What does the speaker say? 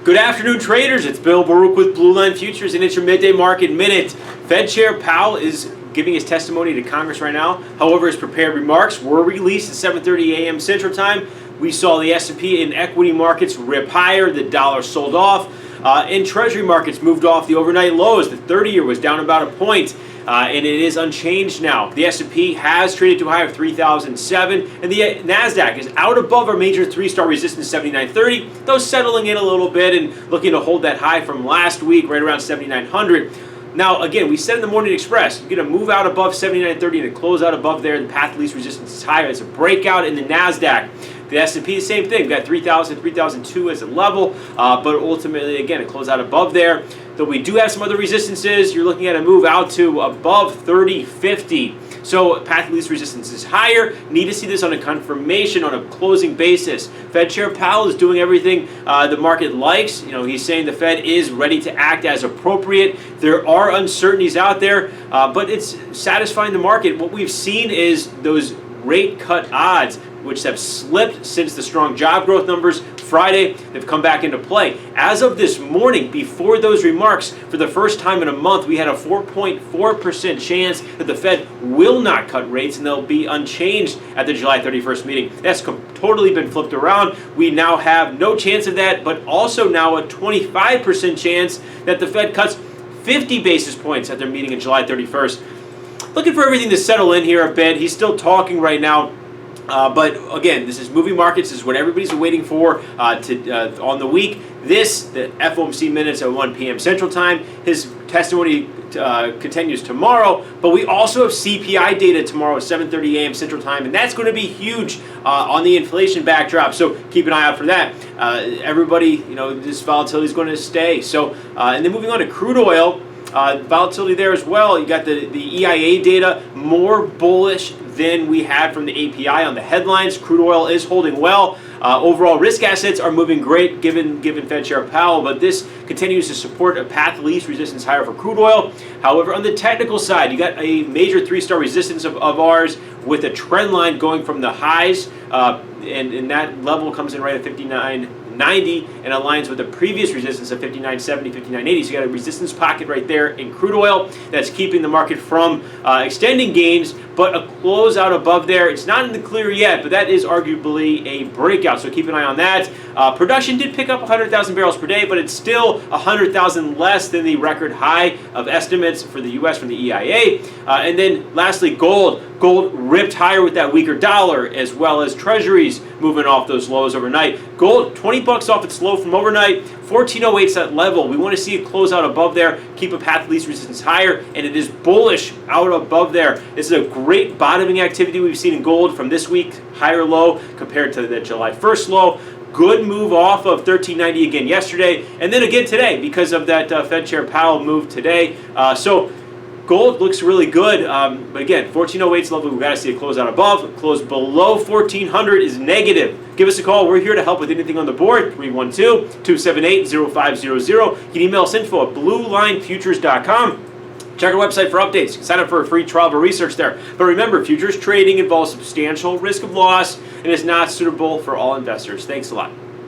Good afternoon, traders. It's Bill Baruch with Blue Line Futures, and it's your midday market minute. Fed Chair Powell is giving his testimony to Congress right now. However, his prepared remarks were released at 7:30 a.m. Central Time. We saw the S&P and equity markets rip higher. The dollar sold off. And Treasury markets moved off the overnight lows. The 30-year was down about a point. And it is unchanged now. The S&P has traded to a high of 3,007, and the NASDAQ is out above our major three-star resistance, 7930, though settling in a little bit and looking to hold that high from last week, right around 7,900. Now, again, we said in the Morning Express, you're going to move out above 7930 and close out above there. The path of least resistance is higher. It's a breakout in the NASDAQ. The S&P, the same thing. We've got 3,000, 3,002 as a level, but ultimately, again, it closed out above there. Though we do have some other resistances, you're looking at a move out to above 3050. So path of least resistance is higher. Need to see this on a confirmation on a closing basis. Fed Chair Powell is doing everything the market likes. He's saying the Fed is ready to act as appropriate. There are uncertainties out there, but it's satisfying the market. What we've seen is those rate cut odds, which have slipped since the strong job growth numbers Friday, they've come back into play. As of this morning, before those remarks, for the first time in a month, we had a 4.4% chance that the Fed will not cut rates and they'll be unchanged at the July 31st meeting. That's totally been flipped around. We now have no chance of that, but also now a 25% chance that the Fed cuts 50 basis points at their meeting on July 31st. Looking for everything to settle in here a bit. He's still talking right now. But again, this is moving markets. This is what everybody's waiting for on the week. The FOMC minutes at 1 p.m. Central Time. His testimony continues tomorrow. But we also have CPI data tomorrow at 7:30 a.m. Central Time, and that's going to be huge on the inflation backdrop. So keep an eye out for that. Everybody, this volatility is going to stay. So and then moving on to crude oil. Volatility there as well. You got the EIA data, more bullish than we had from the API on the headlines. Crude oil is holding well. Overall risk assets are moving great given Fed Chair Powell, but this continues to support a path of least resistance higher for crude oil. However, on the technical side, you got a major three-star resistance of ours with a trend line going from the highs, and that level comes in right at 59.90 and aligns with the previous resistance of 59.70, 59.80. So you got a resistance pocket right there in crude oil that's keeping the market from extending gains, but a closeout above there. It's not in the clear yet, but that is arguably a breakout. So keep an eye on that. Production did pick up 100,000 barrels per day, but it's still 100,000 less than the record high of estimates for the U.S. from the EIA. And then lastly, gold. Gold ripped higher with that weaker dollar, as well as treasuries moving off those lows overnight. Gold, 20 bucks off its low from overnight. 1408 is that level. We want to see it close out above there, keep a path of least resistance higher, and it is bullish out above there. This is a great bottoming activity we've seen in gold from this week, higher low compared to the July 1st low. Good move off of 1390 again yesterday, and then again today because of that Fed Chair Powell move today. So gold looks really good, but again, 1408's level, we've got to see it close out above. Close below 1400 is negative. Give us a call. We're here to help with anything on the board, 312-278-0500. You can email us info at bluelinefutures.com. Check our website for updates. You can sign up for a free trial of research there. But remember, futures trading involves substantial risk of loss and is not suitable for all investors. Thanks a lot.